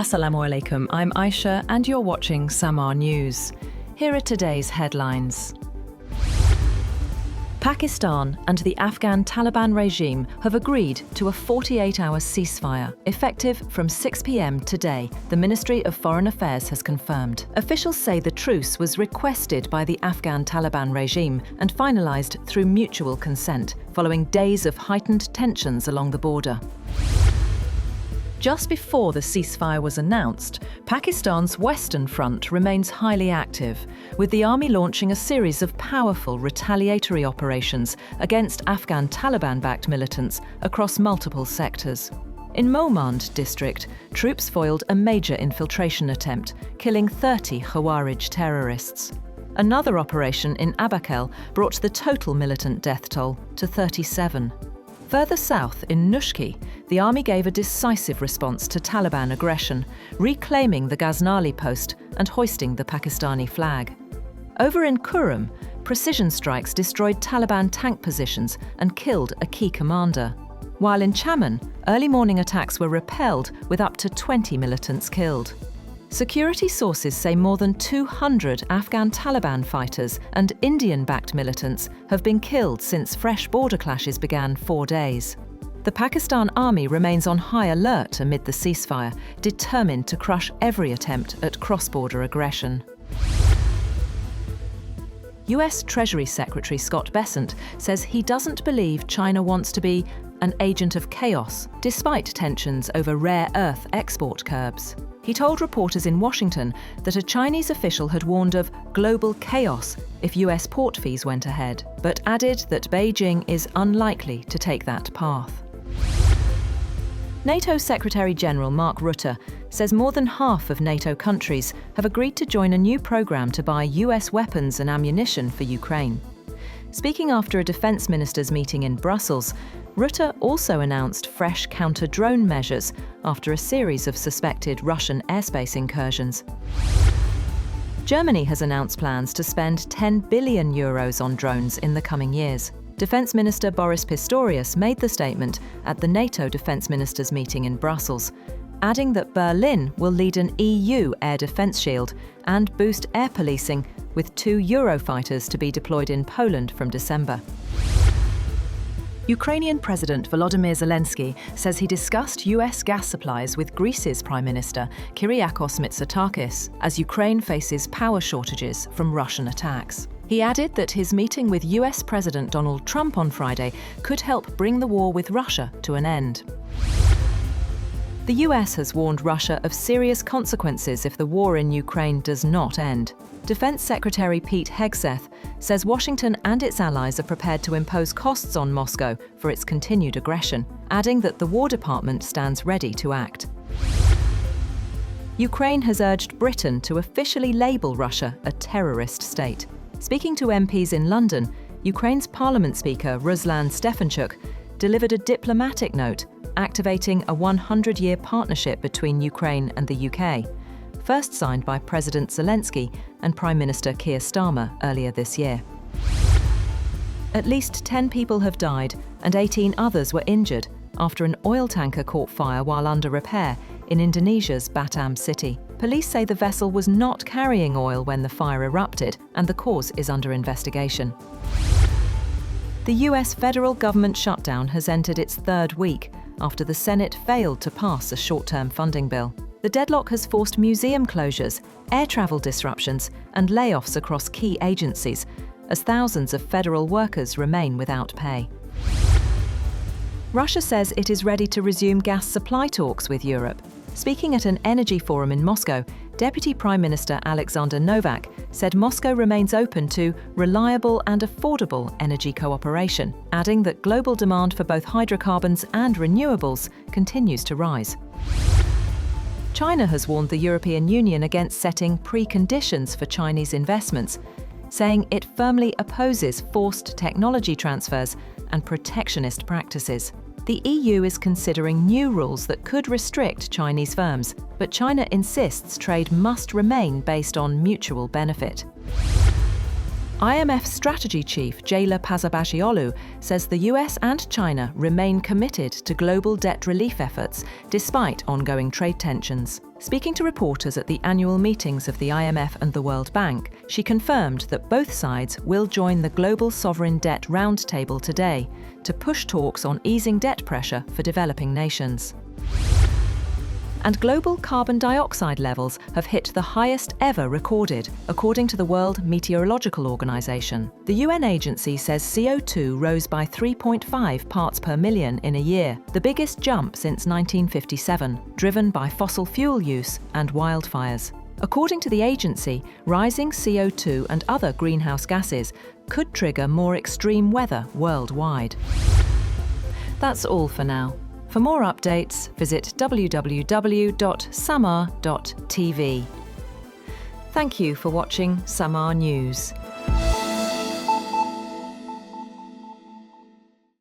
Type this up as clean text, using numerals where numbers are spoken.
Assalamu alaikum, I'm Aisha and you're watching Samaa News. Here are today's headlines. Pakistan and the Afghan Taliban regime have agreed to a 48-hour ceasefire, effective from 6 p.m. today, the Ministry of Foreign Affairs has confirmed. Officials say the truce was requested by the Afghan Taliban regime and finalised through mutual consent, following days of heightened tensions along the border. Just before the ceasefire was announced, Pakistan's Western Front remains highly active, with the army launching a series of powerful retaliatory operations against Afghan Taliban-backed militants across multiple sectors. In Mohmand District, troops foiled a major infiltration attempt, killing 30 Khawarij terrorists. Another operation in Abakhel brought the total militant death toll to 37. Further south, in Nushki, the army gave a decisive response to Taliban aggression, reclaiming the Ghaznali post and hoisting the Pakistani flag. Over in Kurram, precision strikes destroyed Taliban tank positions and killed a key commander. While in Chaman, early morning attacks were repelled with up to 20 militants killed. Security sources say more than 200 Afghan Taliban fighters and Indian-backed militants have been killed since fresh border clashes began 4 days. The Pakistan army remains on high alert amid the ceasefire, determined to crush every attempt at cross-border aggression. US Treasury Secretary Scott Bessent says he doesn't believe China wants to be an agent of chaos, despite tensions over rare earth export curbs. He told reporters in Washington that a Chinese official had warned of global chaos if US port fees went ahead, but added that Beijing is unlikely to take that path. NATO Secretary-General Mark Rutte says more than half of NATO countries have agreed to join a new program to buy US weapons and ammunition for Ukraine. Speaking after a defense ministers' meeting in Brussels, Rutte also announced fresh counter-drone measures after a series of suspected Russian airspace incursions. Germany has announced plans to spend 10 billion euros on drones in the coming years. Defence Minister Boris Pistorius made the statement at the NATO defence ministers' meeting in Brussels, adding that Berlin will lead an EU air defence shield and boost air policing, with 2 Eurofighters to be deployed in Poland from December. Ukrainian President Volodymyr Zelenskyy says he discussed US gas supplies with Greece's Prime Minister Kyriakos Mitsotakis as Ukraine faces power shortages from Russian attacks. He added that his meeting with US President Donald Trump on Friday could help bring the war with Russia to an end. The US has warned Russia of serious consequences if the war in Ukraine does not end. Defense Secretary Pete Hegseth says Washington and its allies are prepared to impose costs on Moscow for its continued aggression, adding that the War Department stands ready to act. Ukraine has urged Britain to officially label Russia a terrorist state. Speaking to MPs in London, Ukraine's Parliament Speaker Ruslan Stefanchuk delivered a diplomatic note activating a 100-year partnership between Ukraine and the UK, first signed by President Zelenskyy and Prime Minister Keir Starmer earlier this year. At least 10 people have died and 18 others were injured after an oil tanker caught fire while under repair in Indonesia's Batam city. Police say the vessel was not carrying oil when the fire erupted, and the cause is under investigation. The US federal government shutdown has entered its third week after the Senate failed to pass a short-term funding bill. The deadlock has forced museum closures, air travel disruptions, and layoffs across key agencies, as thousands of federal workers remain without pay. Russia says it is ready to resume gas supply talks with Europe. Speaking at an energy forum in Moscow, Deputy Prime Minister Alexander Novak said Moscow remains open to reliable and affordable energy cooperation, adding that global demand for both hydrocarbons and renewables continues to rise. China has warned the European Union against setting preconditions for Chinese investments, saying it firmly opposes forced technology transfers and protectionist practices. The EU is considering new rules that could restrict Chinese firms, but China insists trade must remain based on mutual benefit. IMF strategy chief Jayla Pazabashiolu says the US and China remain committed to global debt relief efforts despite ongoing trade tensions. Speaking to reporters at the annual meetings of the IMF and the World Bank, she confirmed that both sides will join the Global Sovereign Debt Roundtable today to push talks on easing debt pressure for developing nations. And global carbon dioxide levels have hit the highest ever recorded, according to the World Meteorological Organization. The UN agency says CO2 rose by 3.5 parts per million in a year, the biggest jump since 1957, driven by fossil fuel use and wildfires. According to the agency, rising CO2 and other greenhouse gases could trigger more extreme weather worldwide. That's all for now. For more updates, visit www.samaa.tv. Thank you for watching Samaa News.